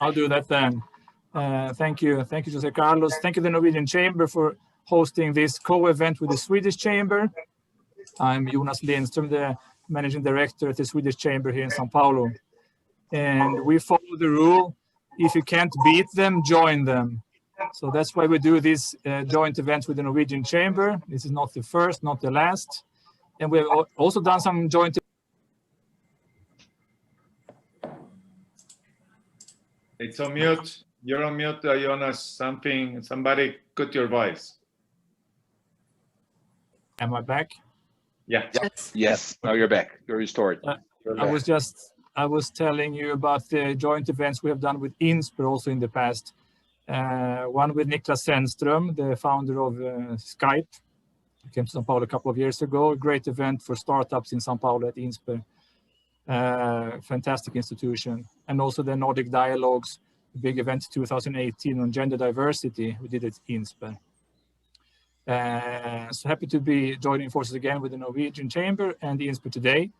I'll do that then. Thank you, Jose Carlos. Thank you, the Norwegian Chamber, for hosting this co-event with the Swedish Chamber. I'm Jonas Lindström, the Managing Director at the Swedish Chamber here in São Paulo. And we follow the rule, if you can't beat them, join them. So that's why we do this joint event with the Norwegian Chamber. This is not the first, not the last. And we've also done some joint. It's on mute. You're on mute, Jonas. Somebody cut your voice. Am I back? Yeah. Yes. Now you're back. You're restored. I was telling you about the joint events we have done with Insper also in the past. One with Niklas Sennström, the founder of Skype. He came to São Paulo a couple of years ago. A great event for startups in São Paulo at Insper. Fantastic institution. And also the Nordic Dialogues, a big event 2018 on gender diversity. We did it at Insper. So happy to be joining forces again with the Norwegian Chamber and the Insper today.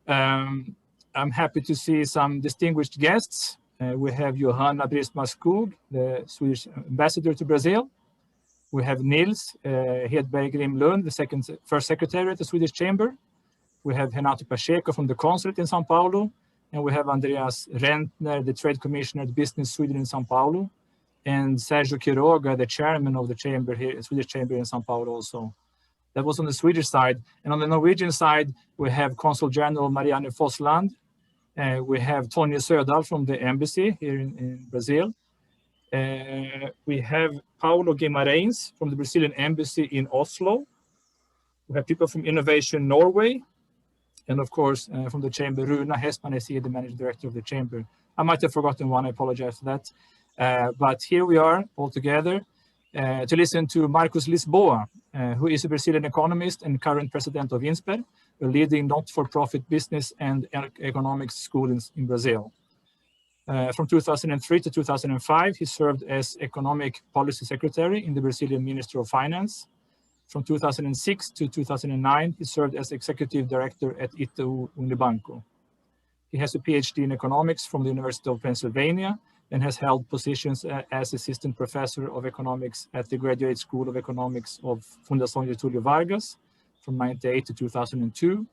I'm happy to see some distinguished guests. We have Johanna Brisma Skog, the Swedish ambassador to Brazil. We have Nils Hedberg Lund, the first secretary at the Swedish Chamber. We have Renato Pacheco from the consulate in São Paulo. And we have Andreas Rentner, the trade commissioner at Business Sweden in São Paulo. And Sergio Quiroga, the chairman of the chamber here, Swedish Chamber in São Paulo also. That was on the Swedish side. And on the Norwegian side, we have Consul General Marianne Fossland. We have Tonje Södal from the embassy here in Brazil. We have Paulo Guimarães from the Brazilian embassy in Oslo. We have people from Innovation Norway. And of course, from the chamber, Runa Hesman is here, the managing director of the chamber. I might have forgotten one, I apologize for that. But here we are all together to listen to Marcos Lisboa, who is a Brazilian economist and current president of Insper, a leading not-for-profit business and economics school in Brazil. From 2003 to 2005, he served as economic policy secretary in the Brazilian Ministry of Finance. From 2006 to 2009, he served as executive director at Itaú Unibanco. He has a Ph.D. in economics from the University of Pennsylvania and has held positions as assistant professor of economics at the Graduate School of Economics of Fundação Getúlio Vargas from 1998 to 2002,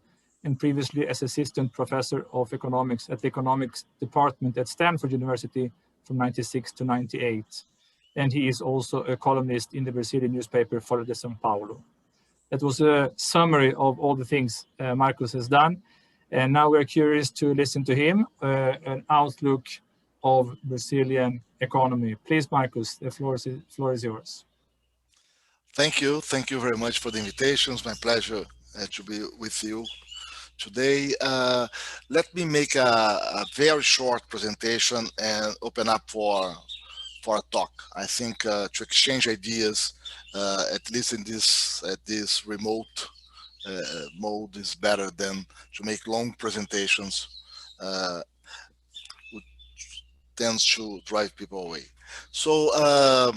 and previously as assistant professor of economics at the economics department at Stanford University from 1996 to 1998. And he is also a columnist in the Brazilian newspaper Folha de São Paulo. That was a summary of all the things Marcos has done. And now we're curious to listen to him, an outlook of Brazilian economy. Please, Marcos, the floor is yours. Thank you. Thank you very much for the invitation. It's my pleasure to be with you today. Let me make a very short presentation and open up for a talk. I think to exchange ideas, at least in this remote mode, is better than to make long presentations, which tends to drive people away. So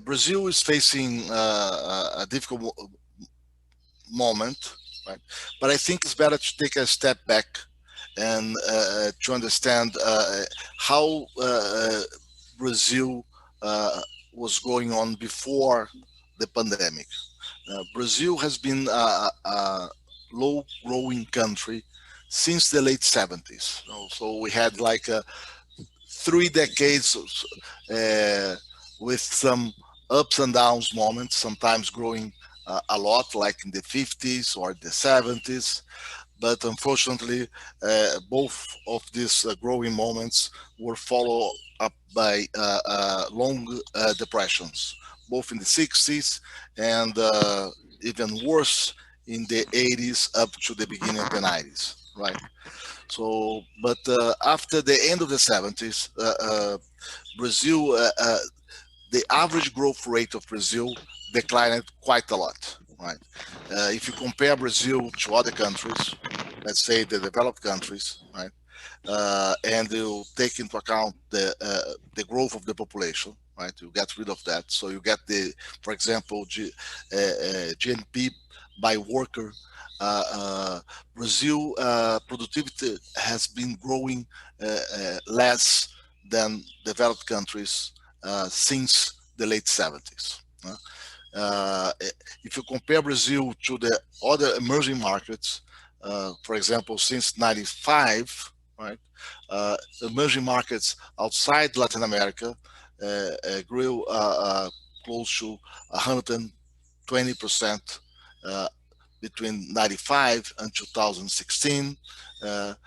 Brazil is facing a difficult moment, right? But I think it's better to take a step back and to understand how Brazil was going on before the pandemic. Brazil has been a low-growing country since the late 70s. So we had like 3 decades with some ups and downs moments, sometimes growing a lot, like in the 50s or the 70s. But unfortunately, both of these growing moments were followed up by long depressions, both in the 60s and even worse in the 80s up to the beginning of the 90s, right? So, but after the end of the 70s, Brazil, the average growth rate of Brazil declined quite a lot, right? If you compare Brazil to other countries, let's say the developed countries, right? And you take into account the growth of the population, right? You get rid of that. So you get the, for example, GNP by worker. Brazil productivity has been growing less than developed countries since the late 70s. If you compare Brazil to the other emerging markets, for example, since '95, right, emerging markets outside Latin America grew close to 120% between '95 and 2016. The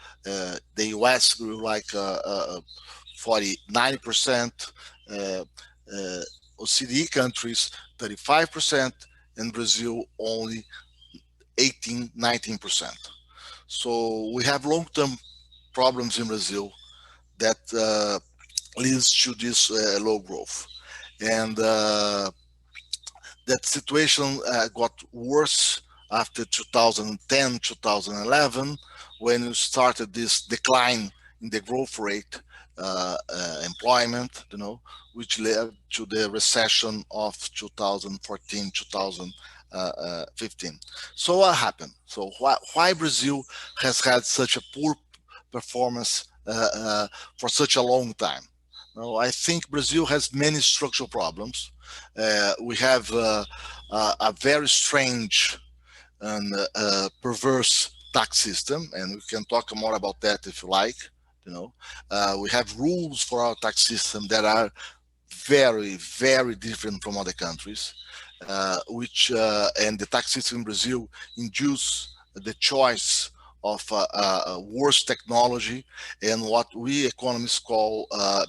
US grew like 49%. OCDE countries 35%, and Brazil only 19%. So we have long-term problems in Brazil that leads to this low growth, and that situation got worse after 2010, 2011, when we started this decline in the growth rate, employment, which led to the recession of 2014, 2015. So what happened? So why Brazil has had such a poor performance for such a long time? Now, I think Brazil has many structural problems. We have a very strange and perverse tax system, and we can talk more about that if you like. We have rules for our tax system that are very, very different from other countries, and the tax system in Brazil induce the choice of worse technology and what we economists call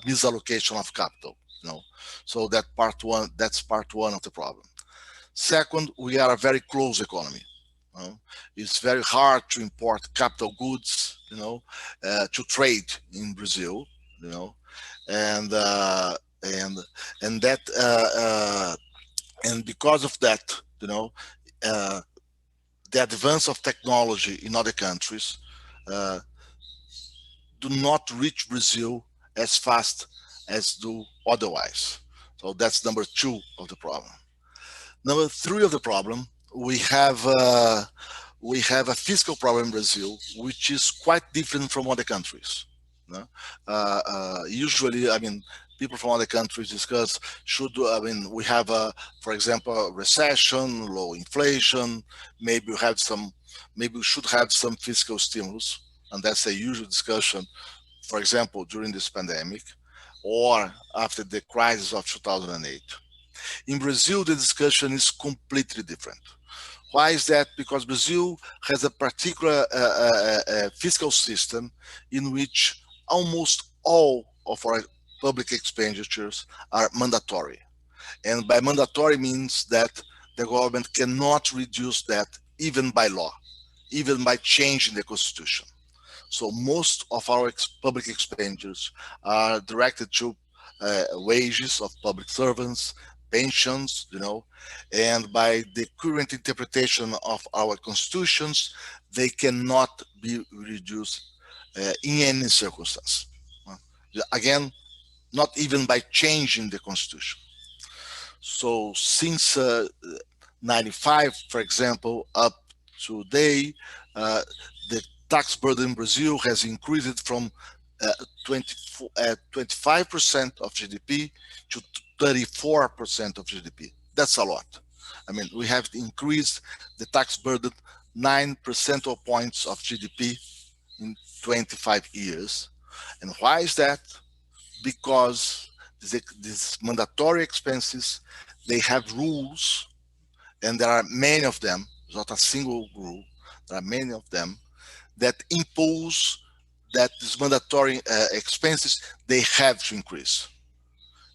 misallocation of capital. So that's part one of the problem. Second, we are a very closed economy. It's very hard to import capital goods, to trade in Brazil, and because of that, the advance of technology in other countries do not reach Brazil as fast as do otherwise. So that's number two of the problem. Number three of the problem, we have a fiscal problem in Brazil, which is quite different from other countries. Usually, people from other countries discuss we have for example, a recession, low inflation, maybe we should have some fiscal stimulus, and that's a usual discussion, for example, during this pandemic or after the crisis of 2008. In Brazil, the discussion is completely different. Why is that? Because Brazil has a particular fiscal system in which almost all of our public expenditures are mandatory. And by mandatory means that the government cannot reduce that even by law, even by changing the constitution. So most of our public expenditures are directed to wages of public servants, pensions, and by the current interpretation of our constitutions, they cannot be reduced in any circumstance. Again, not even by changing the constitution. So since '95, for example, up to today, the tax burden in Brazil has increased from 25% of GDP to 34% of GDP. That's a lot. We have increased the tax burden 9 percentage points of GDP in 25 years. And why is that? Because these mandatory expenses, they have rules, and there are many of them, not a single rule, there are many of them that impose that these mandatory expenses, they have to increase.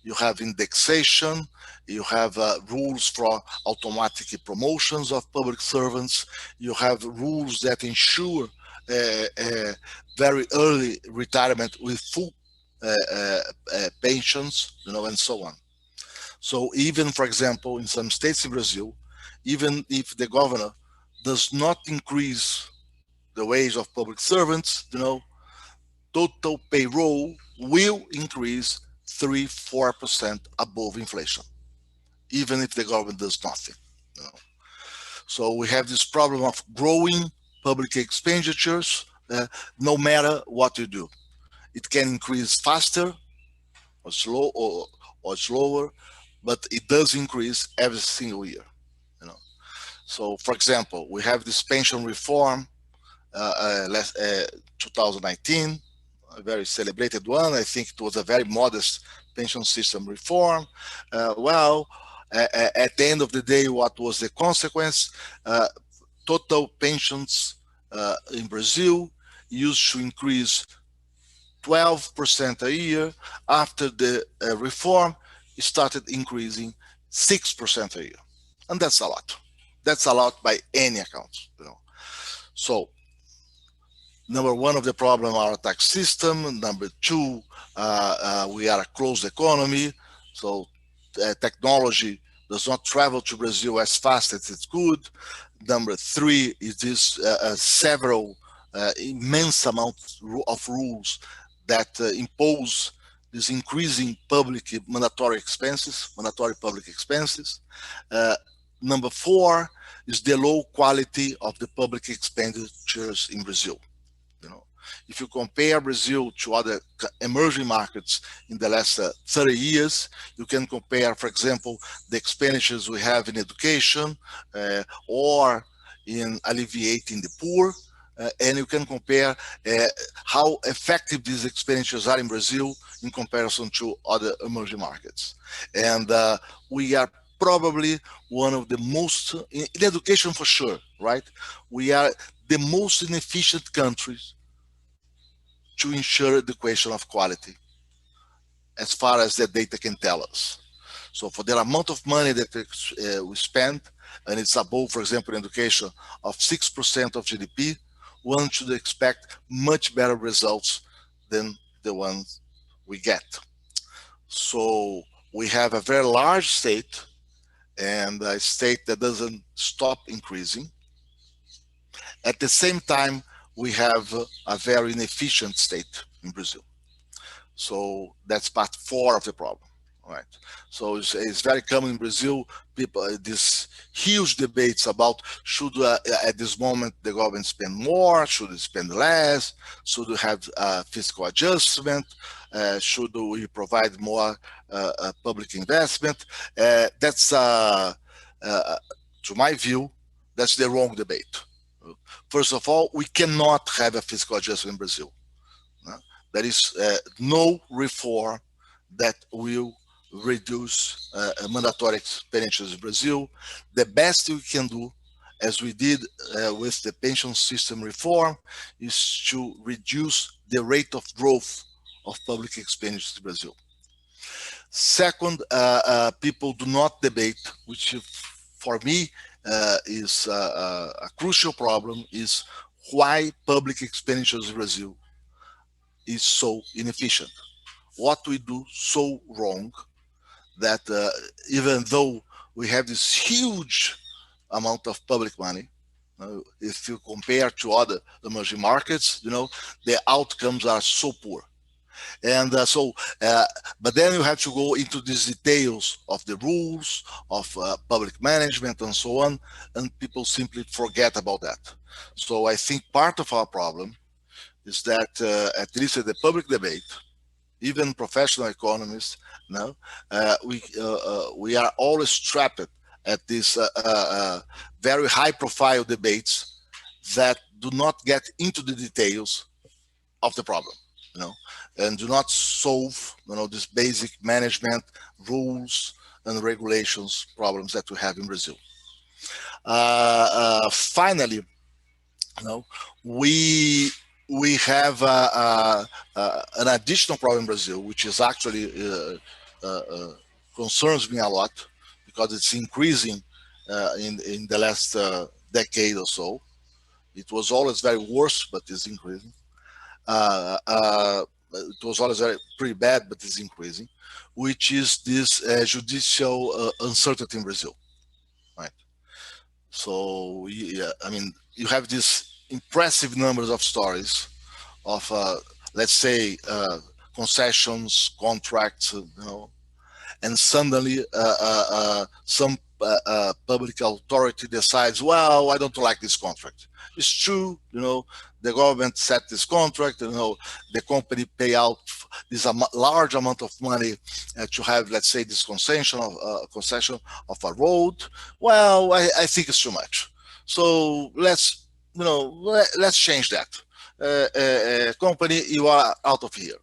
You have indexation, you have rules for automatic promotions of public servants, you have rules that ensure very early retirement with full pensions, and so on. So even, for example, in some states in Brazil, even if the governor does not increase the wage of public servants, total payroll will increase 3-4% above inflation, even if the government does nothing. So we have this problem of growing public expenditures, no matter what you do. It can increase faster or slow or slower, but it does increase every single year. So, for example, we have this pension reform, 2019, a very celebrated one. I think it was a very modest pension system reform. At the end of the day, what was the consequence? Total pensions in Brazil used to increase 12% a year. After the reform, it started increasing 6% a year. And that's a lot. That's a lot by any account. So, number one of the problem, our tax system. Number two, we are a closed economy. So technology does not travel to Brazil as fast as it could. Number three, it is several immense amounts of rules that impose this increasing mandatory public expenses. Number four is the low quality of the public expenditures in Brazil. If you compare Brazil to other emerging markets in the last 30 years, you can compare, for example, the expenditures we have in education or in alleviating the poor, and you can compare how effective these expenditures are in Brazil in comparison to other emerging markets. And we are probably one of the most, in education for sure, right? We are the most inefficient countries to ensure the question of quality as far as the data can tell us. So for the amount of money that we spend, and it's above, for example, in education of 6% of GDP, one should expect much better results than the ones we get. So we have a very large state, and a state that doesn't stop increasing. At the same time, we have a very inefficient state in Brazil. So that's part 4 of the problem, right? So it's very common in Brazil, people, this huge debates about should at this moment the government spend more, should it spend less, should we have fiscal adjustment, should we provide more public investment. That's, to my view, that's the wrong debate. First of all, we cannot have a fiscal adjustment in Brazil. There is no reform that will reduce mandatory expenditures in Brazil. The best we can do, as we did with the pension system reform, is to reduce the rate of growth of public expenditures in Brazil. Second, people do not debate, which for me is a crucial problem, is why public expenditures in Brazil is so inefficient. What we do so wrong that even though we have this huge amount of public money, if you compare to other emerging markets, the outcomes are so poor. And but then you have to go into these details of the rules of public management and so on, and people simply forget about that. So I think part of our problem is that at least in the public debate, even professional economists, we are always trapped at these very high-profile debates that do not get into the details of the problem, and do not solve, these basic management rules and regulations problems that we have in Brazil. Finally, we have an additional problem in Brazil, which is actually concerns me a lot because it's increasing in the last decade or so. It was always very worse, but it's increasing. It was always pretty bad, but it's increasing, which is this judicial uncertainty in Brazil, right? So, I mean, you have these impressive numbers of stories of, let's say, concessions, contracts, and suddenly some public authority decides, well, I don't like this contract. It's true, the government set this contract, the company pay out this large amount of money to have, let's say, this concession of a road. Well, I think it's too much. So let's change that. Company, you are out of here.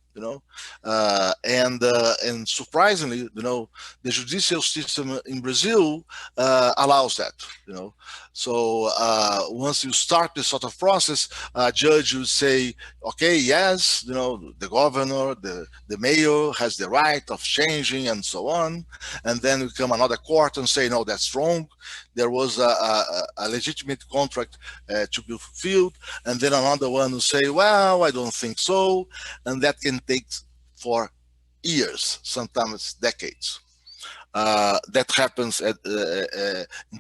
And surprisingly, the judicial system in Brazil allows that. So once you start this sort of process, a judge will say, okay, yes, the governor, the mayor has the right of changing and so on. And then we come another court and say, no, that's wrong. There was a legitimate contract to be fulfilled. And then another one will say, well, I don't think so. And that can take for years, sometimes decades. That happens in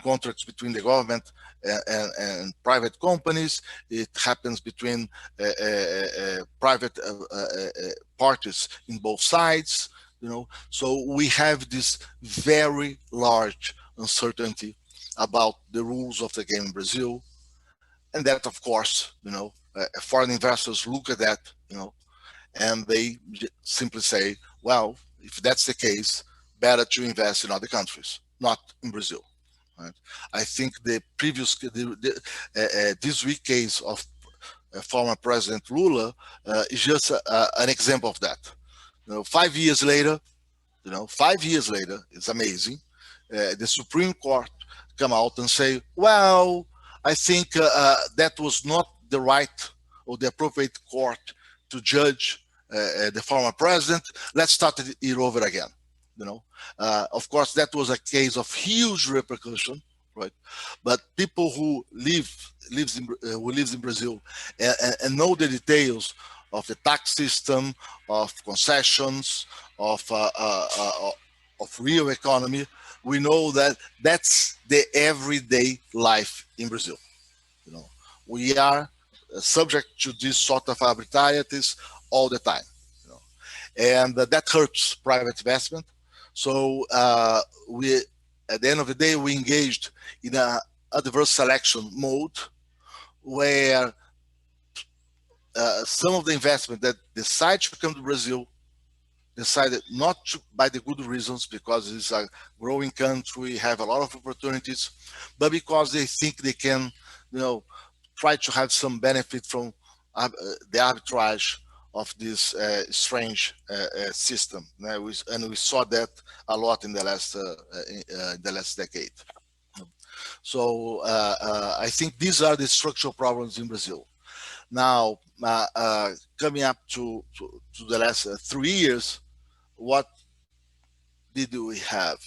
contracts between the government and private companies. It happens between private parties in both sides. So we have this very large uncertainty about the rules of the game in Brazil, and that, of course, foreign investors look at that, and they simply say, well, if that's the case, better to invest in other countries, not in Brazil. Right? I think the previous, this week case of former President Lula is just an example of that. 5 years later, 5 years later, it's amazing. The Supreme Court come out and say, well, I think that was not the right or the appropriate court to judge the former president. Let's start it over again. Of course, that was a case of huge repercussion, right? But people who lives in Brazil and know the details of the tax system, of concessions, of real economy, we know that that's the everyday life in Brazil. We are subject to this sort of arbitrarieties all the time, and that hurts private investment. So we, at the end of the day, we engaged in a adverse selection mode, where some of the investment that decide to come to Brazil decided not to, by the good reasons, because it's a growing country, have a lot of opportunities, but because they think they can, try to have some benefit from the arbitrage of this strange system. And we saw that a lot in the last decade. So I think these are the structural problems in Brazil. Now, coming up to the last 3 years, what did we have?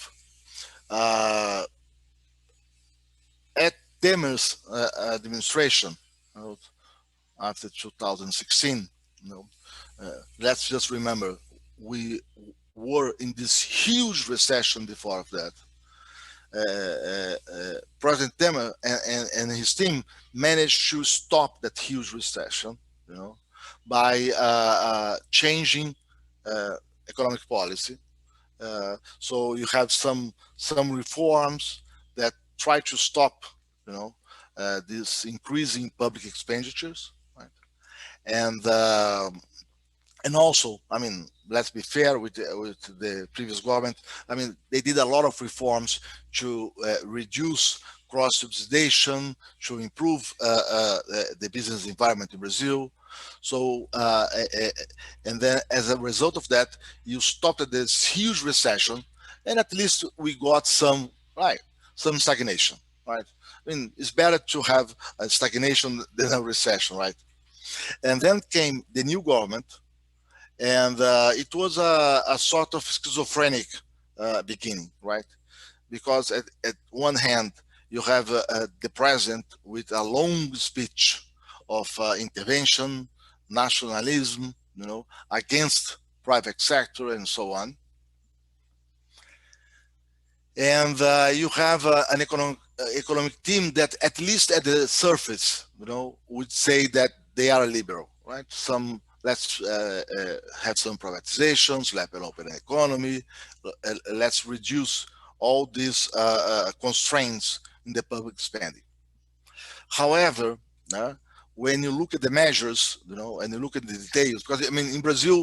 At Temer's administration, after 2016, let's just remember, we were in this huge recession before of that. President Temer and his team managed to stop that huge recession, by changing economic policy. So you have some reforms that try to stop, this increasing public expenditures, right? And also, I mean, let's be fair with the previous government. I mean, they did a lot of reforms to reduce cross-subsidization, to improve the business environment in Brazil. So, and then as a result of that, you stopped at this huge recession, and at least we got some stagnation, right? I mean, it's better to have a stagnation than a recession, right? And then came the new government, and it was a sort of schizophrenic beginning, right? Because at one hand, you have the president with a long speech of intervention, nationalism, against private sector and so on. And you have an economic team that, at least at the surface, would say that they are liberal, right? Let's have some privatizations, let's open an economy, let's reduce all these constraints in the public spending. However, when you look at the measures, and you look at the details, because I mean, in Brazil,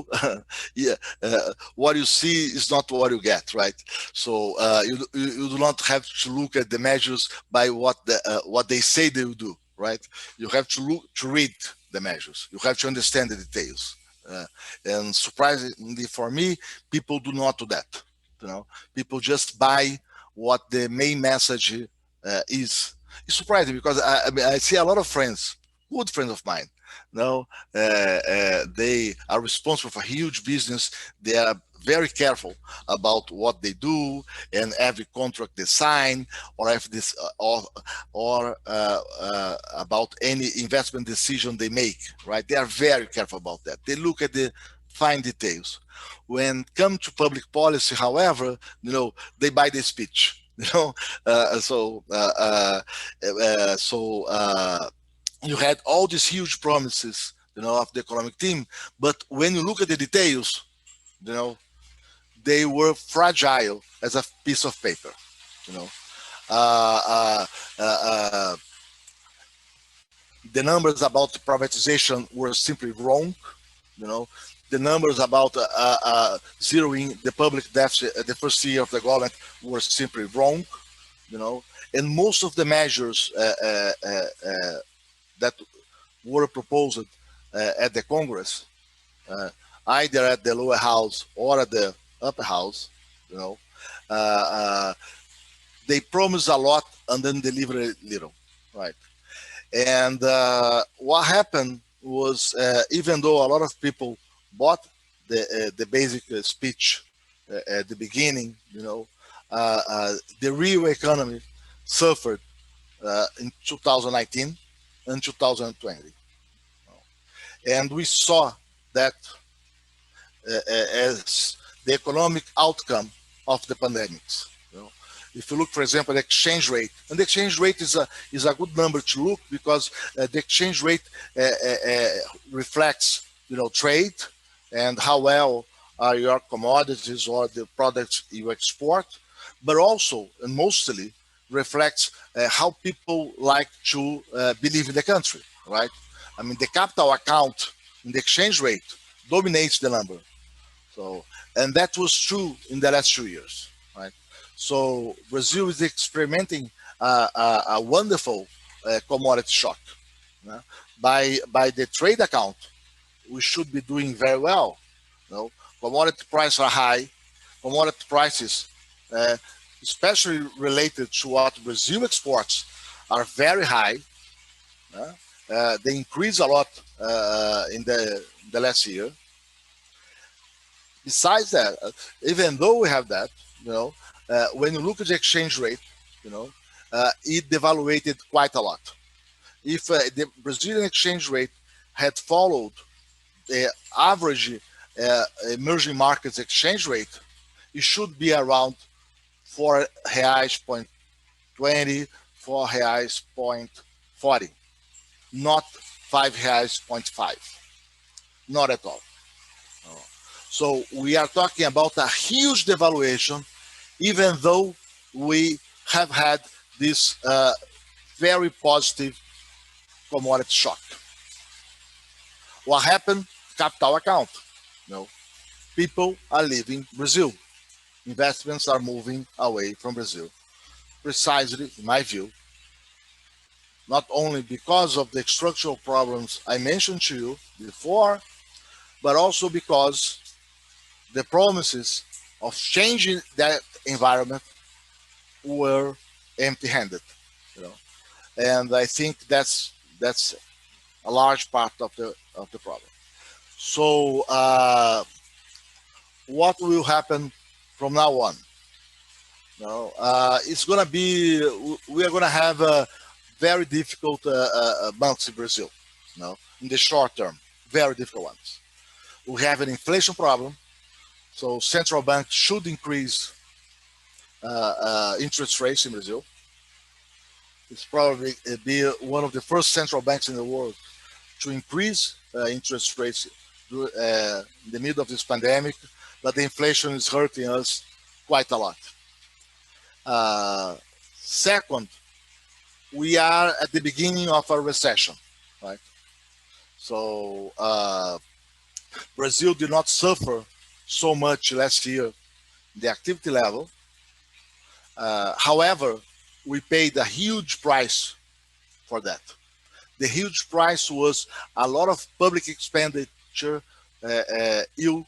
what you see is not what you get, right? So you do not have to look at the measures by what they say they will do, right? You have to read the measures. You have to understand the details. And surprisingly for me, people do not do that. People just buy what the main message is. It's surprising because I see a lot of friends, good friends of mine. They are responsible for huge business. They are very careful about what they do and every contract they sign, or if this or about any investment decision they make. Right? They are very careful about that. They look at the fine details. When it comes to public policy, however, they buy the speech. You had all these huge promises, of the economic team, but when you look at the details, they were fragile as a piece of paper. The numbers about privatization were simply wrong. The numbers about zeroing the public deficit the first year of the government were simply wrong. And most of the measures that were proposed at the Congress, either at the lower house or at the upper house, they promise a lot and then deliver a little, right? And what happened was, even though a lot of people bought the basic speech at the beginning, the real economy suffered in 2019 and 2020. And we saw that as the economic outcome of the pandemics. If you look, for example, at the exchange rate, and the exchange rate is a good number to look because the exchange rate reflects, trade and how well are your commodities or the products you export, but also and mostly reflects how people like to believe in the country, right? I mean, the capital account in the exchange rate dominates the number. So, and that was true in the last 2 years, right? So Brazil is experimenting a wonderful commodity shock. By the trade account, we should be doing very well. Commodity prices are high. Commodity prices, especially related to what Brazil exports, are very high. They increased a lot in the last year. Besides that, even though we have that, when you look at the exchange rate, it devaluated quite a lot. If the Brazilian exchange rate had followed the average emerging markets exchange rate, it should be around 4 reais point 20, 4 reais point 40, not 5 reais point 5, not at all. So we are talking about a huge devaluation, even though we have had this very positive commodity shock. What happened? Capital account. People are leaving Brazil. Investments are moving away from Brazil. Precisely, in my view, not only because of the structural problems I mentioned to you before, but also because the promises of changing that environment were empty-handed. And I think that's a large part of the problem. So what will happen from now on? It's going to be, we are going to have very difficult months in Brazil, in the short term, very difficult ones. We have an inflation problem, so central banks should increase interest rates in Brazil. It's probably be one of the first central banks in the world to increase interest rates in the middle of this pandemic, but the inflation is hurting us quite a lot. Second, we are at the beginning of a recession, right? So Brazil did not suffer so much last year, the activity level. However, we paid a huge price for that. The huge price was a lot of public expenditure ill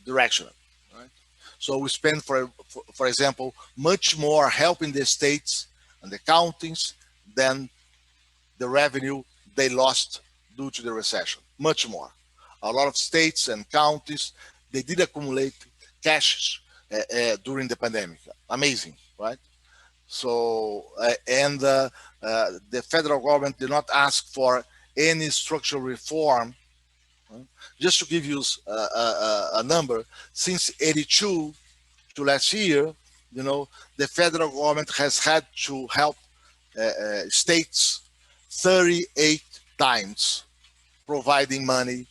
directional. Right? So we spent, for example, much more helping the states and the counties than the revenue they lost due to the recession. Much more. A lot of states and counties, they did accumulate cash during the pandemic. Amazing, right? So, the federal government did not ask for any structural reform. Just to give you a number, since 82 to last year, you know, the federal government has had to help states 38 times, providing money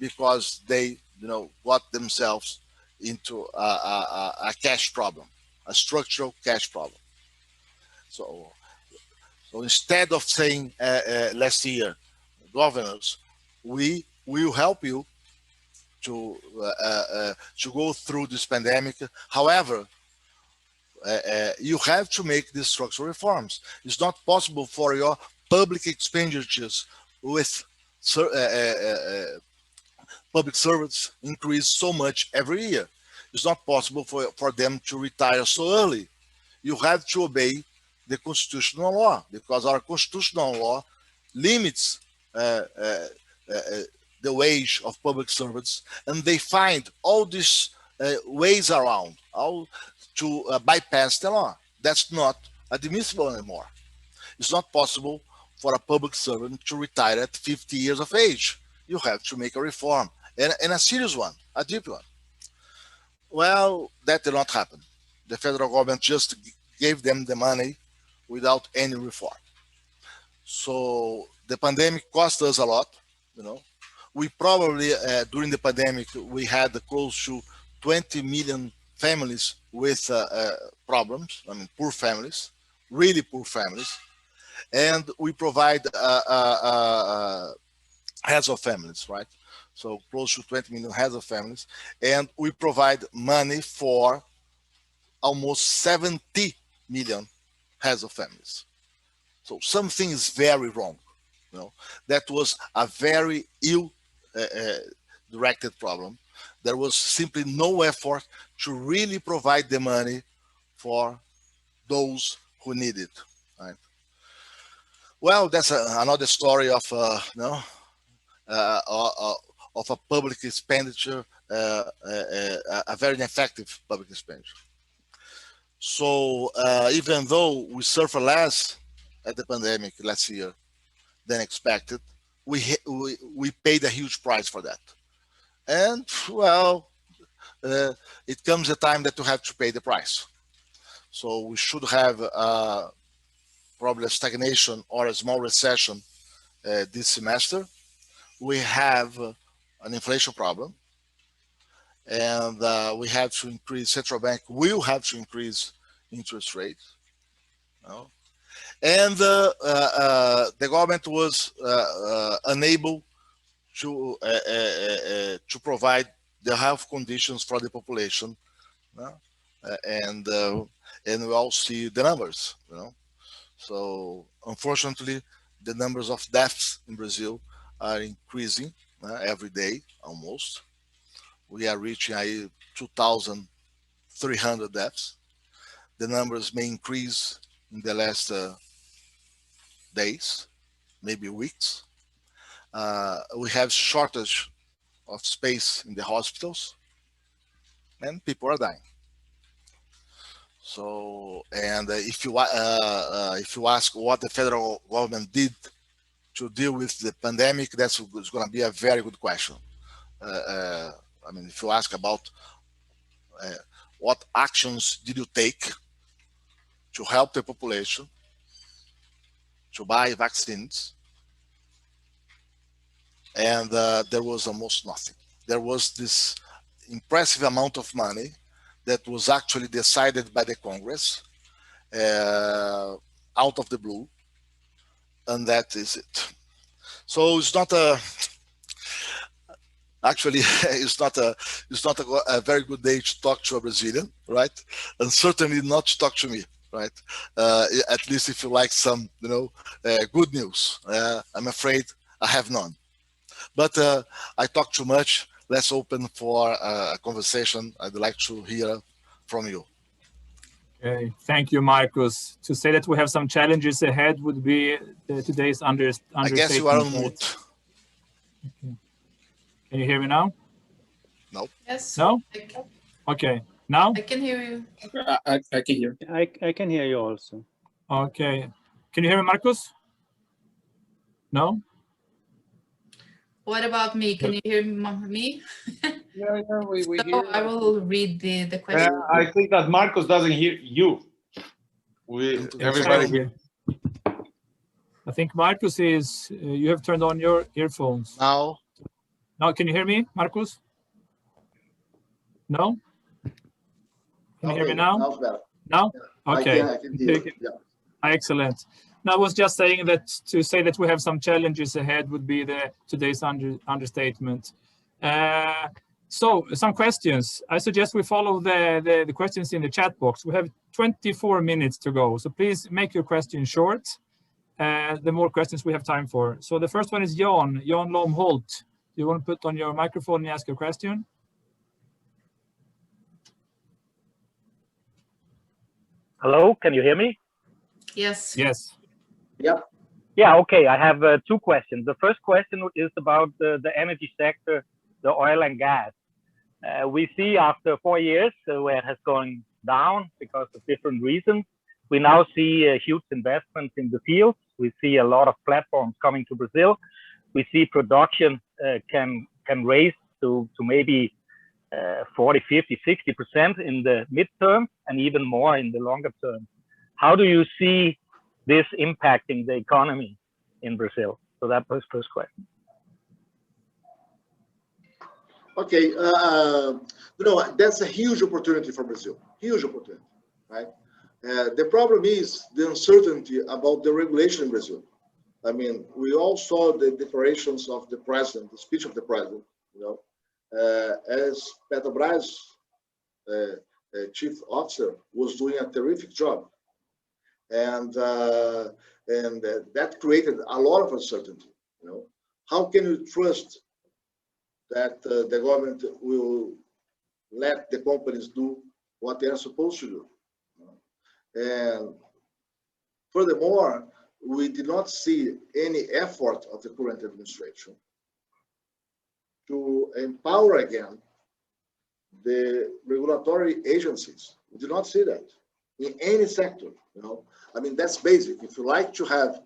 because they, you know, got themselves into a cash problem, a structural cash problem. So instead of saying last year, governors, we will help you to go through this pandemic. However, you have to make these structural reforms. It's not possible for your public expenditures with public servants increase so much every year. It's not possible for them to retire so early. You have to obey the constitutional law, because our constitutional law limits the wage of public servants, and they find all these ways around how to bypass the law. That's not admissible anymore. It's not possible for a public servant to retire at 50 years of age. You have to make a reform, and a serious one, a deep one. Well, that did not happen. The federal government just gave them the money without any reform. So the pandemic cost us a lot, you know. We probably, during the pandemic, we had close to 20 million families with problems, I mean, poor families, really poor families. And we provide heads of families, right? So close to 20 million heads of families. And we provide money for almost 70 million heads of families. So something is very wrong. You know, that was a very ill directed problem. There was simply no effort to really provide the money for those who need it. Right? Well, that's another story of of a public expenditure, a very ineffective public expenditure. So even though we suffered less at the pandemic last year than expected, we paid a huge price for that. And well, it comes a time that you have to pay the price. So we should have probably a stagnation or a small recession this semester. We have an inflation problem, and we have to increase. Central bank will have to increase interest rates. You know? And the government was unable to provide the health conditions for the population, you know? And we all see the numbers. You know? So unfortunately, the numbers of deaths in Brazil are increasing every day almost. We are reaching 2,300 deaths. The numbers may increase in the last days, maybe weeks. We have shortage of space in the hospitals, and people are dying. So, and if you ask what the federal government did to deal with the pandemic, that's going to be a very good question. I mean, if you ask about what actions did you take to help the population to buy vaccines, and there was almost nothing. There was this impressive amount of money that was actually decided by the Congress out of the blue, and that is it. So it's not a. Actually, it's not a very good day to talk to a Brazilian, right? And certainly not to talk to me, right? At least if you like some, good news. I'm afraid I have none. But I talk too much. Let's open for a conversation. I'd like to hear from you. Okay, thank you, Marcus. To say that we have some challenges ahead would be today's understatement. I guess you are on mute. Okay. Can you hear me now? No. Yes. No? Okay. Now? I can hear you. I can hear. I can hear you also. Okay. Can you hear me, Marcus? No? What about me? Can you hear me? Yeah, we So hear. I will read the question. I think that Marcos doesn't hear you. Everybody. Here. I think Marcus is, you have turned on your earphones. Now? Now, can you hear me, Marcus? No? Can you hear me now? Now better. Now? Okay. I can hear you. Yeah. Excellent. Now, I was just saying that to say that we have some challenges ahead would be today's understatement. So, some questions. I suggest we follow the questions in the chat box. We have 24 minutes to go, so please make your question short. The more questions we have time for. So the first one is Jan Lomholt. You want to put on your microphone and ask your question? Hello, can you hear me? Yes. Yes. Yep. Yeah, okay. I have two questions. The first question is about the energy sector, the oil and gas. We see after 4 years where it has gone down because of different reasons, we now see huge investments in the field. We see a lot of platforms coming to Brazil. We see production can raise to maybe 40, 50, 60% in the midterm and even more in the longer term. How do you see this impacting the economy in Brazil? So that was the first question. Okay, that's a huge opportunity for Brazil. Huge opportunity, right? The problem is the uncertainty about the regulation in Brazil. I mean, we all saw the declarations of the president, the speech of the president, as Petrobras chief officer was doing a terrific job. And that created a lot of uncertainty. How can you trust that the government will let the companies do what they are supposed to do? And furthermore, we did not see any effort of the current administration to empower again the regulatory agencies. We did not see that in any sector. I mean, that's basic. If you like to have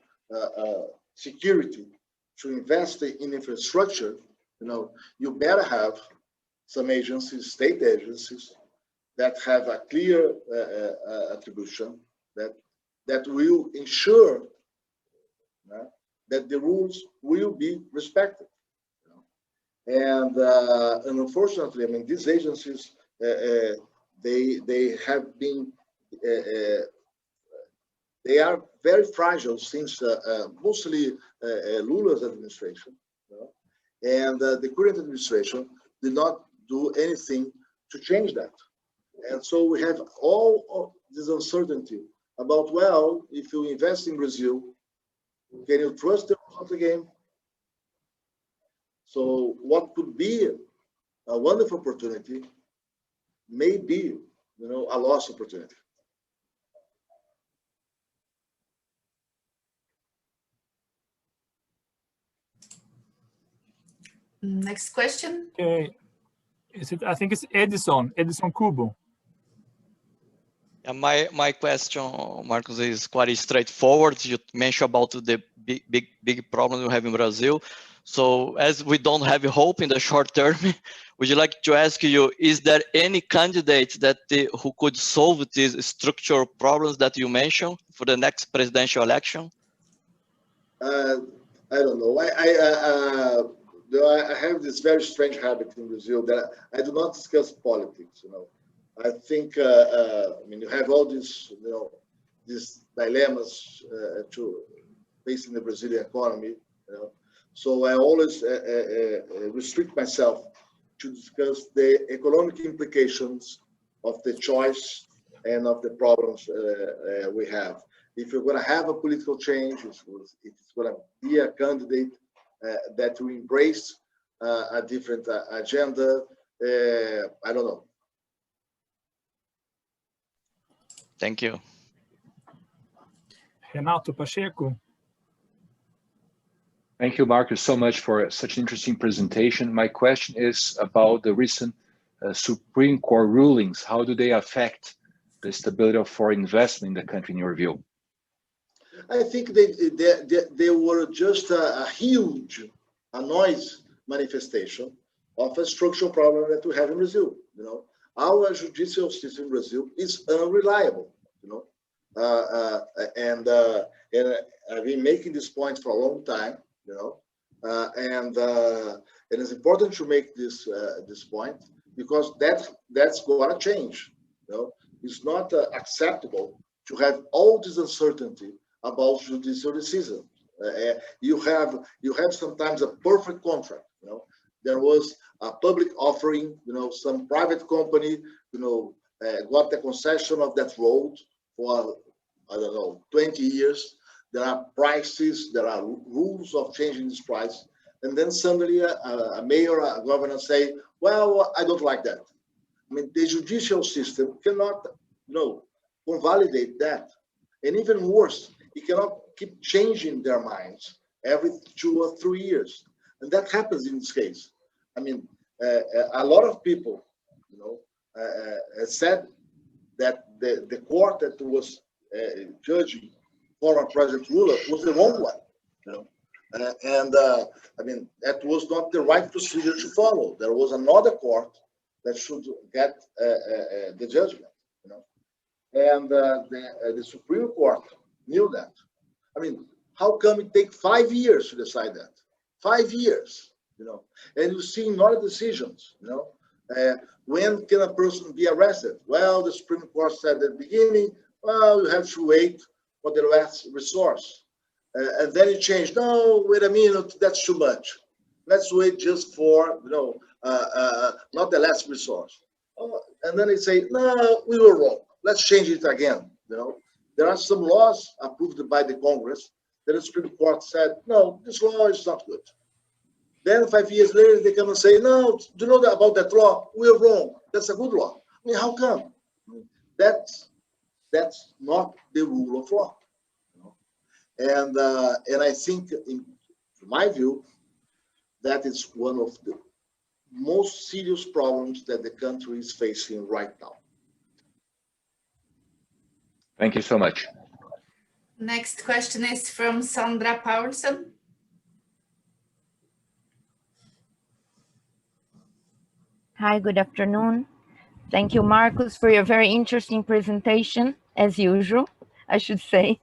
security, to invest in infrastructure, you better have some agencies, state agencies, that have a clear attribution that will ensure that the rules will be respected. And unfortunately, I mean, these agencies, they have been, they are very fragile since mostly Lula's administration. And the current administration did not do anything to change that. And so we have all of this uncertainty about, well, if you invest in Brazil, can you trust the result again? So what could be a wonderful opportunity may be, a lost opportunity. Next question. Okay. I think it's Edison Kubo. My question, Marcos, is quite straightforward. You mentioned about the big problem we have in Brazil. So as we don't have hope in the short term, would you like to ask you, is there any candidate who could solve these structural problems that you mentioned for the next presidential election? I don't know. I have this very strange habit in Brazil that I do not discuss politics. I think I mean, you have all these these dilemmas to facing the Brazilian economy. So I always restrict myself to discuss the economic implications of the choice and of the problems we have. If you're going to have a political change, it's going to be a candidate that will embrace a different agenda. I don't know. Thank you. Renato Pacheco. Thank you, Marcus, so much for such an interesting presentation. My question is about the recent Supreme Court rulings. How do they affect the stability of foreign investment in the country, in your view? I think they were just a huge noise manifestation of a structural problem that we have in Brazil. You know, our judicial system in Brazil is unreliable. You know, and I've been making this point for a long time. You know, and it's important to make this point because that's going to change. You know, it's not acceptable to have all this uncertainty about judicial decisions. You have sometimes a perfect contract. You know, there was a public offering. You know, some private company, you know, got the concession of that road for I don't know 20 years. There are prices, there are rules of changing this price, and then suddenly a mayor, a governor say, "Well, I don't like that." I mean, the judicial system cannot, you know, convalidate that, and even worse, it cannot keep changing their minds every 2 or 3 years, and that happens in this case. I mean, a lot of people, you know, said that the court that was judging former President Lula was the wrong one, you know, I mean that was not the right procedure to follow. There was another court that should get the judgment, you know, and the Supreme Court knew that. I mean, how come it take 5 years to decide that? 5 years, you know, and you see in other decisions, you know, when can a person be arrested? Well, the Supreme Court said at the beginning, well, you have to wait for the last resource. And then it changed. No, wait a minute, that's too much. Let's wait just for, you know, not the last resource. And then they say, no, we were wrong. Let's change it again. You know, there are some laws approved by the Congress that the Supreme Court said, no, this law is not good. Then 5 years later, they come and say, no, do you know about that law? We're wrong. That's a good law. I mean, how come? That's not the rule of law. You know? And I think, in my view, that is one of the most serious problems that the country is facing right now. Thank you so much. Next question is from Sandra Paulson. Hi, good afternoon. Thank you, Marcus, for your very interesting presentation, as usual, I should say.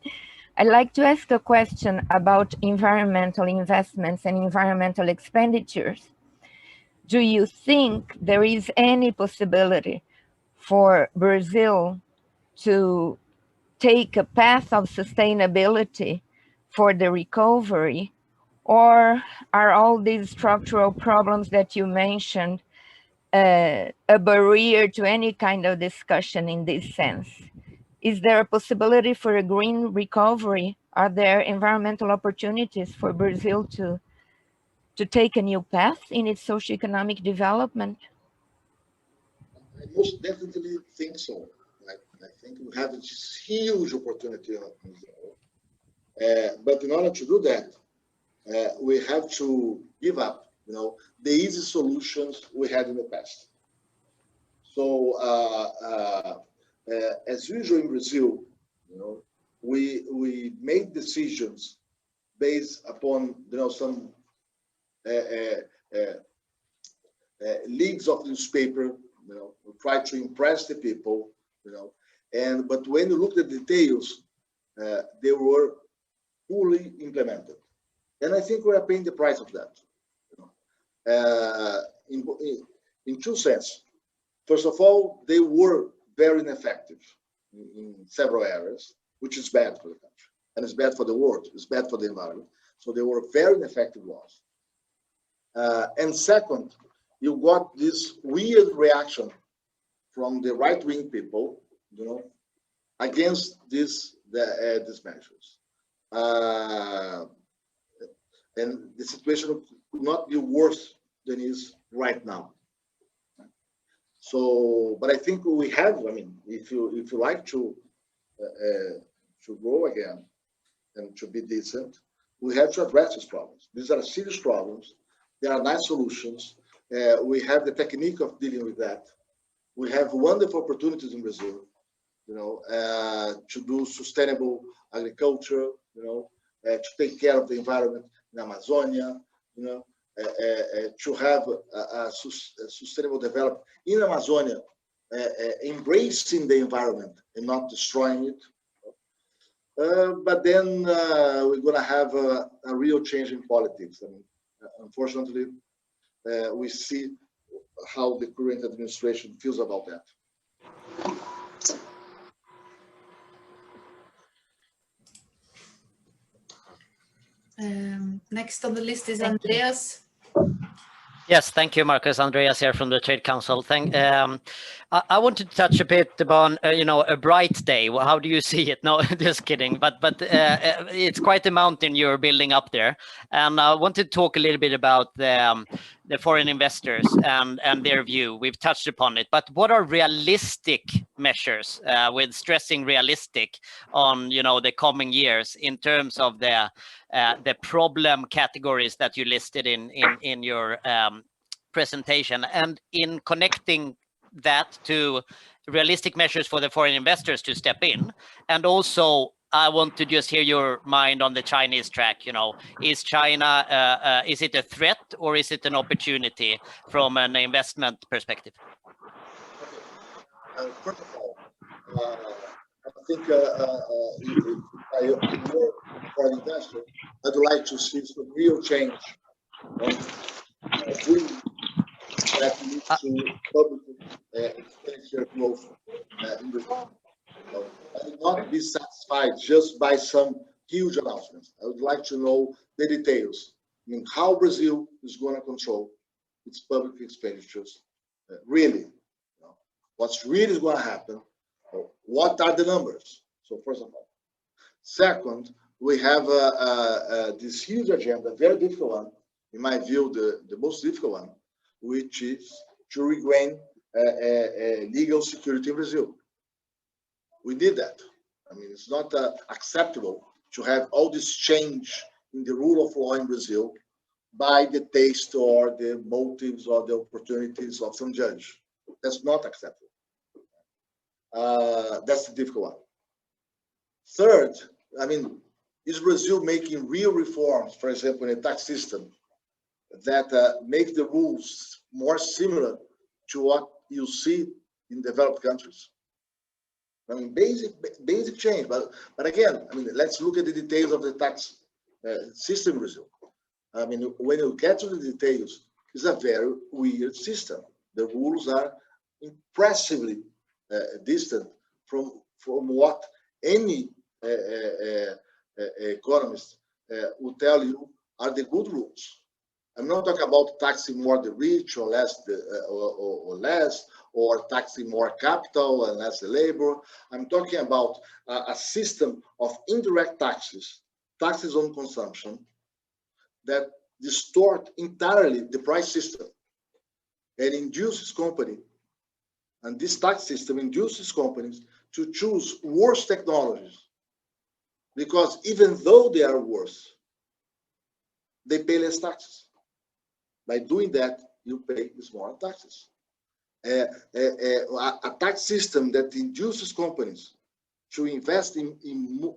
I'd like to ask a question about environmental investments and environmental expenditures. Do you think there is any possibility for Brazil to take a path of sustainability for the recovery, or are all these structural problems that you mentioned a barrier to any kind of discussion in this sense? Is there a possibility for a green recovery? Are there environmental opportunities for Brazil to take a new path in its socioeconomic development? I most definitely think so. I think we have this huge opportunity. But in order to do that, we have to give up, you know, the easy solutions we had in the past. So, as usual in Brazil, you know, we made decisions based upon, you know, some leads of newspaper. You know, we try to impress the people. You know, but when you look at the details, they were fully implemented, and I think we are paying the price of that. You know, in two senses. First of all, they were very ineffective in several areas, which is bad for the country, and it's bad for the world. It's bad for the environment. So they were very ineffective laws. And second, you got this weird reaction from the right-wing people, you know, against these measures. And the situation could not be worse than it is right now. So, but I think we have. I mean, if you like to grow again and to be decent, we have to address these problems. These are serious problems. There are nice solutions. We have the technique of dealing with that. We have wonderful opportunities in Brazil, you know, to do sustainable agriculture, you know, to take care of the environment in Amazonia, you know, to have a sustainable development in Amazonia, embracing the environment and not destroying it. But then we're going to have a real change in politics. I mean, unfortunately, we see how the current administration feels about that. Next on the list is Andreas. Yes, thank you, Marcus. Andreas here from the Trade Council. I want to touch a bit upon, you know, a bright day. Well, how do you see it? No, just kidding. But it's quite a mountain you're building up there, and I want to talk a little bit about the foreign investors and their view. We've touched upon it, but what are realistic measures, with stressing realistic, on, you know, the coming years in terms of the problem categories that you listed in your presentation, and in connecting that to realistic measures for the foreign investors to step in? And also, I want to just hear your mind on the Chinese track. You know, is China, is it a threat or is it an opportunity from an investment perspective? First of all, I think if I were an investor, I'd like to see some real change that leads to public expenditure growth in Brazil. I would not be satisfied just by some huge announcements. I would like to know the details. I mean, how Brazil is going to control its public expenditures, really. You know, what's really going to happen? What are the numbers? So first of all. Second, we have this huge agenda, very difficult one, in my view, the most difficult one, which is to regain legal security in Brazil. We did that. I mean, it's not acceptable to have all this change in the rule of law in Brazil by the taste or the motives or the opportunities of some judge. That's not acceptable. That's the difficult one. Third, I mean, is Brazil making real reforms, for example, in a tax system that make the rules more similar to what you see in developed countries? I mean, basic change, but again, I mean, let's look at the details of the tax system in Brazil. I mean, when you get to the details, it's a very weird system. The rules are impressively distant from what any economist will tell you are the good rules. I'm not talking about taxing more the rich or less or taxing more capital and less the labor. I'm talking about a system of indirect taxes, taxes on consumption, that distort entirely the price system and induces company, and this tax system induces companies to choose worse technologies, because even though they are worse, they pay less taxes. By doing that, you pay smaller taxes. A tax system that induces companies to invest in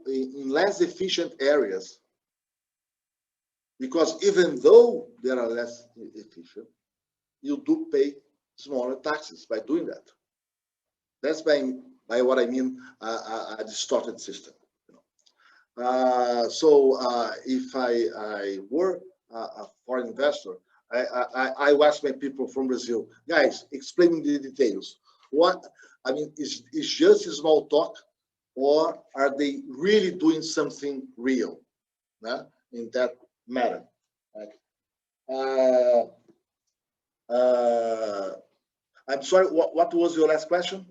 less efficient areas, because even though they are less efficient, you do pay smaller taxes by doing that. That's by what I mean a distorted system. So if I were a foreign investor, I ask my people from Brazil, guys, explain the details. What, I mean, is just a small talk, or are they really doing something real in that matter? Right? I'm sorry, what was your last question?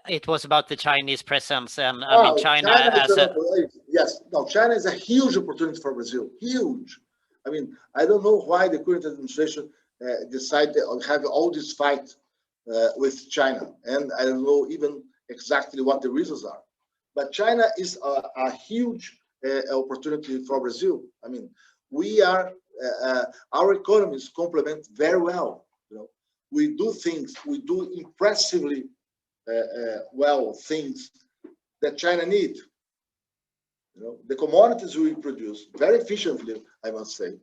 It was about the Chinese presence, and I mean China as a... Yes, no, China is a huge opportunity for Brazil, huge. I mean, I don't know why the current administration decided to have all this fight with China, and I don't know even exactly what the reasons are. But China is a huge opportunity for Brazil. I mean, we are our economies complement very well. You know, we do things, we do impressively well things that China need. You know, the commodities we produce very efficiently, I must say,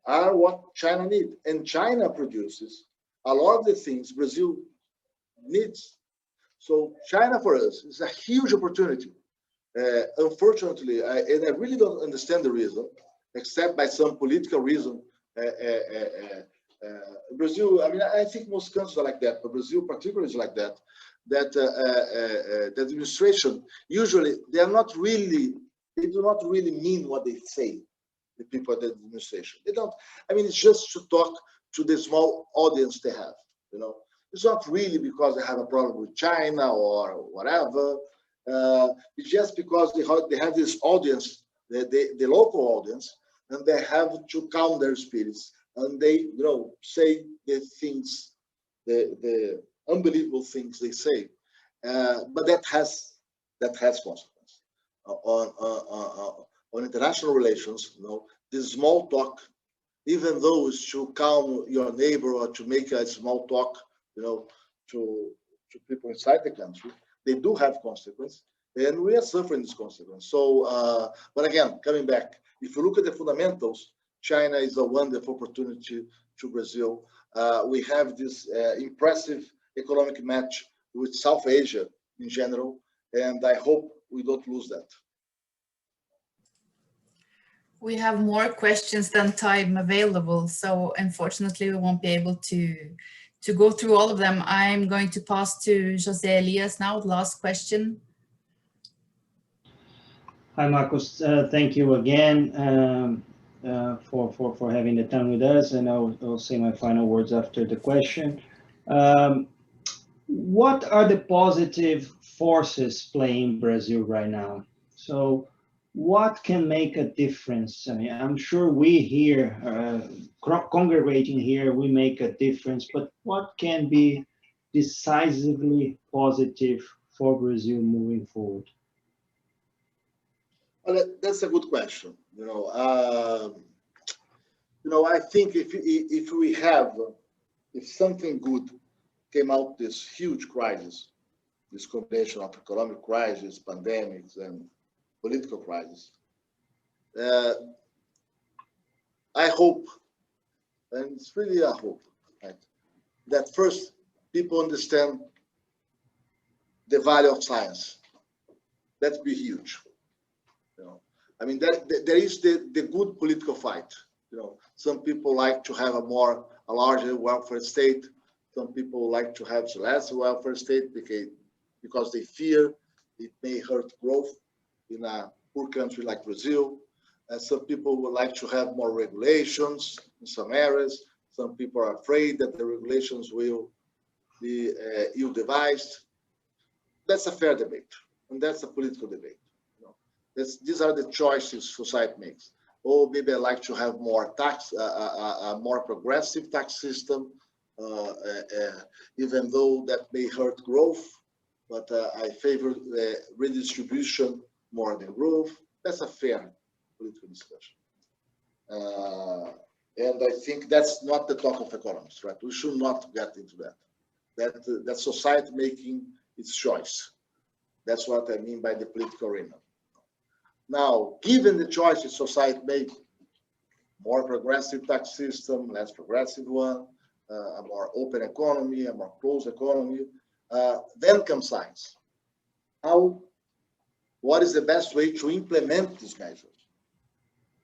are what China needs, and China produces a lot of the things Brazil needs. So China for us is a huge opportunity. Unfortunately, and I really don't understand the reason, except by some political reason. Brazil, I mean, I think most countries are like that, but Brazil particularly is like that. That the administration usually they do not really mean what they say. The people at the administration, they don't. I mean, it's just to talk to the small audience they have. You know, it's not really because they have a problem with China or whatever. It's just because they have this audience, the local audience, and they have to calm their spirits, and they, you know, say the things, the unbelievable things they say, but that has consequence on international relations. You know, this small talk, even though it's to calm your neighbor or to make a small talk, you know, to people inside the country, they do have consequence, and we are suffering this consequence. So, but again, coming back, if you look at the fundamentals, China is a wonderful opportunity to Brazil. We have this impressive economic match with South Asia in general, and I hope we don't lose that. We have more questions than time available, so unfortunately we won't be able to go through all of them. I'm going to pass to Jose Elias now, the last question. Hi, Marcos. Thank you again for having the time with us, and I'll say my final words after the question. What are the positive forces playing Brazil right now? So what can make a difference? I mean, I'm sure we here, congregating here, we make a difference, but what can be decisively positive for Brazil moving forward? Well, that's a good question. You know, I think if something good came out this huge crisis, this combination of economic crisis, pandemics, and political crisis, I hope, and it's really a hope, right, that first people understand the value of science. That'd be huge. You know, I mean, there is the good political fight. You know, some people like to have a larger welfare state. Some people like to have less welfare state because they fear it may hurt growth in a poor country like Brazil. And some people would like to have more regulations in some areas. Some people are afraid that the regulations will be ill-devised. That's a fair debate, and that's a political debate. You know, these are the choices society makes. Oh, maybe I like to have more tax, a more progressive tax system, even though that may hurt growth, but I favor redistribution more than growth. That's a fair political discussion. And I think that's not the talk of economists, right? We should not get into that. That society making its choice. That's what I mean by the political arena. Now, given the choices society made, more progressive tax system, less progressive one, a more open economy, a more closed economy, then comes science. What is the best way to implement these measures?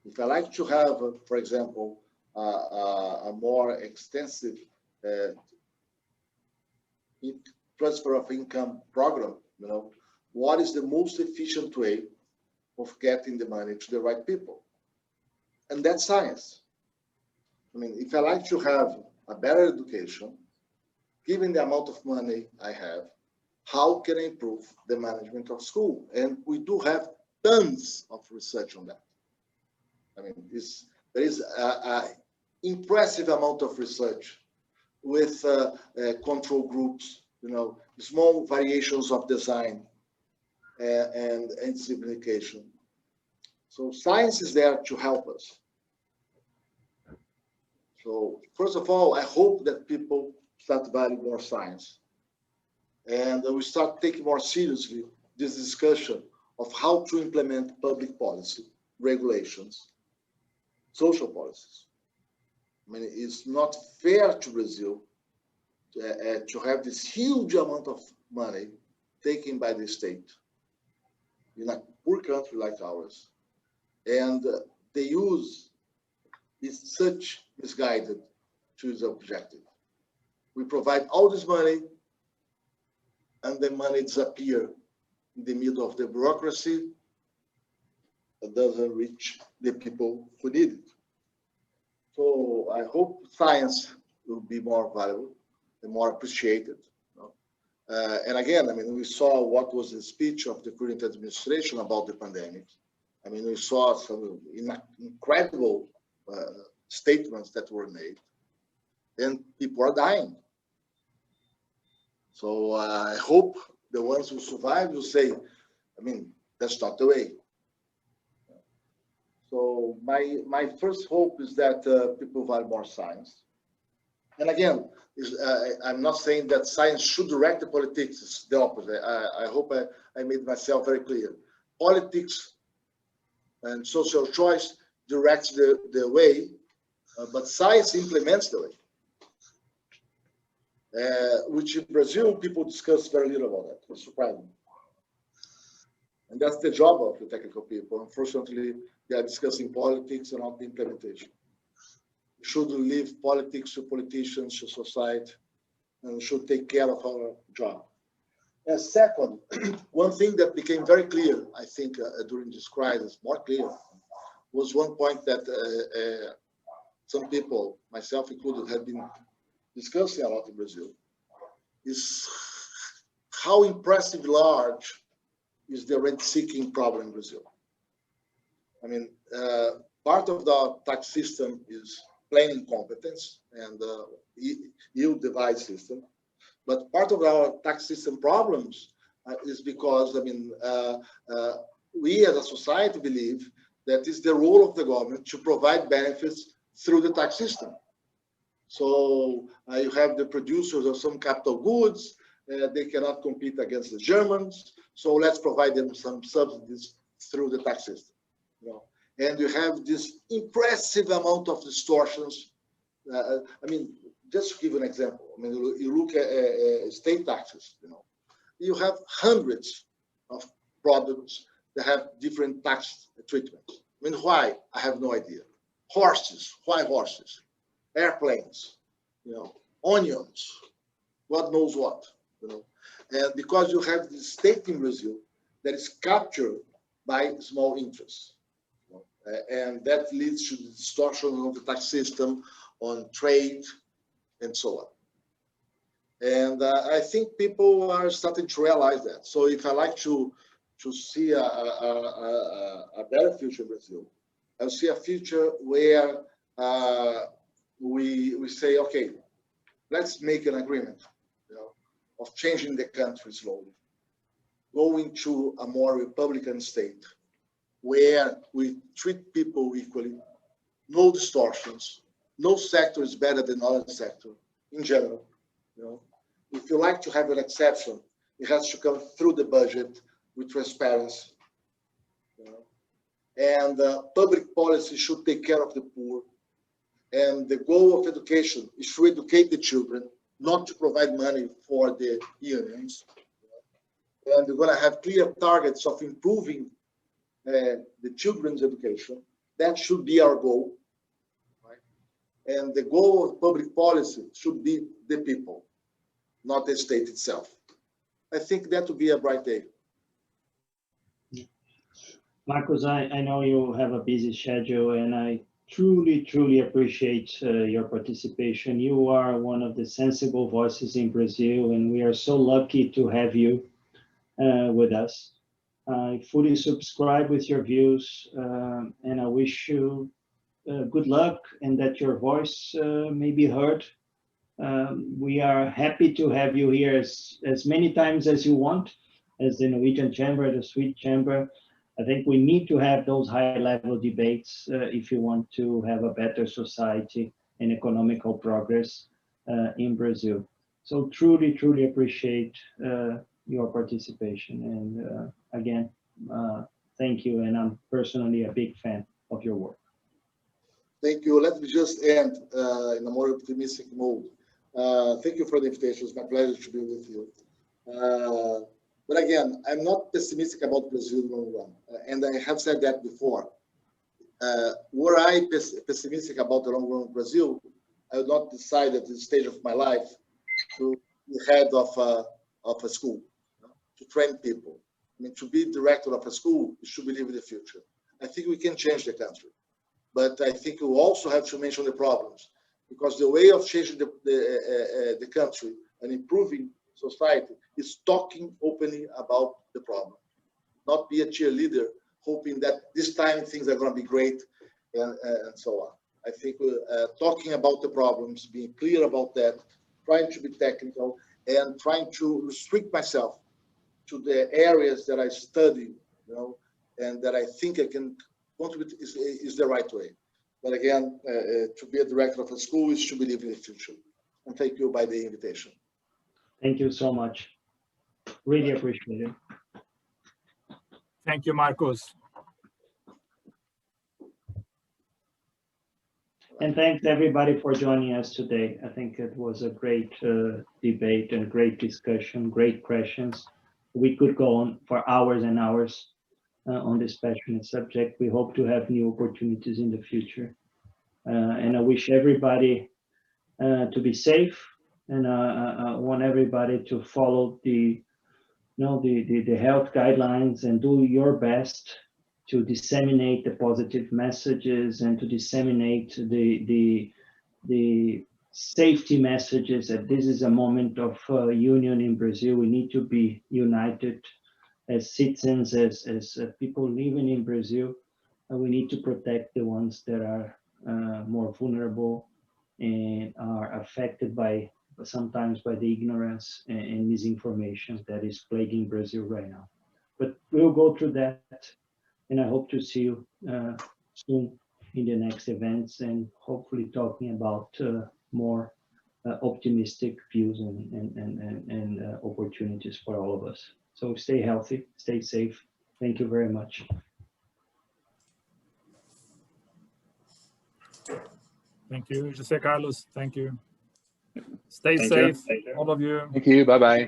If I like to have, for example, a more extensive transfer of income program, you know, what is the most efficient way of getting the money to the right people? And that's science. I mean, if I like to have a better education, given the amount of money I have, how can I improve the management of school? And we do have tons of research on that. I mean, there is an impressive amount of research with control groups, you know, small variations of design and simplification. So science is there to help us. So first of all, I hope that people start valuing more science. And we start taking more seriously this discussion of how to implement public policy, regulations, social policies. I mean, it's not fair to Brazil to have this huge amount of money taken by the state in a poor country like ours. And they use is such misguided to its objective. We provide all this money, and the money disappears in the middle of the bureaucracy. It doesn't reach the people who need it. So I hope science will be more valuable and more appreciated. And again, I mean, we saw what was the speech of the current administration about the pandemic. I mean, we saw some incredible statements that were made, and people are dying. So I hope the ones who survive will say, I mean, that's not the way. So my first hope is that people value more science. And again, I'm not saying that science should direct the politics. It's the opposite. I hope I made myself very clear. Politics and social choice directs the way, but science implements the way. Which in Brazil, people discuss very little about that. It's surprising. And that's the job of the technical people. Unfortunately, they are discussing politics and not the implementation. We should leave politics to politicians, to society, and we should take care of our job. And second, one thing that became very clear, I think, during this crisis, more clear, was one point that some people, myself included, have been discussing a lot in Brazil, is how impressively large is the rent-seeking problem in Brazil. I mean, part of the tax system is plain incompetence and ill-devised system, but part of our tax system problems is because, I mean, we as a society believe that it's the role of the government to provide benefits through the tax system. So you have the producers of some capital goods, they cannot compete against the Germans, so let's provide them some subsidies through the tax system. You know? And you have this impressive amount of distortions. I mean, just to give an example, I mean, you look at state taxes, you know, you have hundreds of products that have different tax treatments. I mean, why? I have no idea. Horses, why horses? Airplanes, you know, onions, God knows what, you know. And because you have this state in Brazil that is captured by small interests. You know, and that leads to the distortion of the tax system on trade and so on. And I think people are starting to realize that. So if I like to see a better future in Brazil, I see a future where we say, okay, let's make an agreement, you know, of changing the country slowly, going to a more Republican state where we treat people equally, no distortions, no sector is better than other sector in general. You know, if you like to have an exception, it has to come through the budget with transparency. You know, and public policy should take care of the poor. And the goal of education is to educate the children, not to provide money for the unions. And we're going to have clear targets of improving the children's education. That should be our goal. Right? And the goal of public policy should be the people, not the state itself. I think that would be a bright day. Marcos, I know you have a busy schedule, and I truly appreciate your participation. You are one of the sensible voices in Brazil, and we are so lucky to have you with us. I fully subscribe with your views, and I wish you good luck and that your voice may be heard. We are happy to have you here as many times as you want, as the Norwegian Chamber, the Swedish Chamber. I think we need to have those high-level debates if you want to have a better society and economical progress in Brazil. So truly appreciate your participation. And again, thank you. And I'm personally a big fan of your work. Thank you. Let me just end in a more optimistic mode. Thank you for the invitation. It's my pleasure to be with you. But again, I'm not pessimistic about Brazil in the long run. And I have said that before. Were I pessimistic about the long run of Brazil, I would not decide at this stage of my life to be head of a school, to train people. I mean, to be director of a school is to believe in the future. I think we can change the country. But I think we also have to mention the problems, because the way of changing the country and improving society is talking openly about the problem, not be a cheerleader hoping that this time things are going to be great and so on. I think talking about the problems, being clear about that, trying to be technical, and trying to restrict myself to the areas that I study, and that I think I can contribute is the right way. But again, to be a director of a school is to believe in the future. And thank you by the invitation. Thank you so much. Really appreciate it. Thank you, Marcos. And thanks everybody for joining us today. I think it was a great debate and great discussion, great questions. We could go on for hours and hours on this passionate subject. We hope to have new opportunities in the future. And I wish everybody to be safe, and I want everybody to follow the health guidelines and do your best to disseminate the positive messages and to disseminate the safety messages that this is a moment of union in Brazil. We need to be united as citizens, as people living in Brazil. We need to protect the ones that are more vulnerable and are affected by sometimes by the ignorance and misinformation that is plaguing Brazil right now. But we'll go through that, and I hope to see you soon in the next events, and hopefully talking about more optimistic views and opportunities for all of us. So stay healthy, stay safe. Thank you very much. Thank you, José Carlos. Thank you. Stay safe, all of you. Thank you. Bye-bye.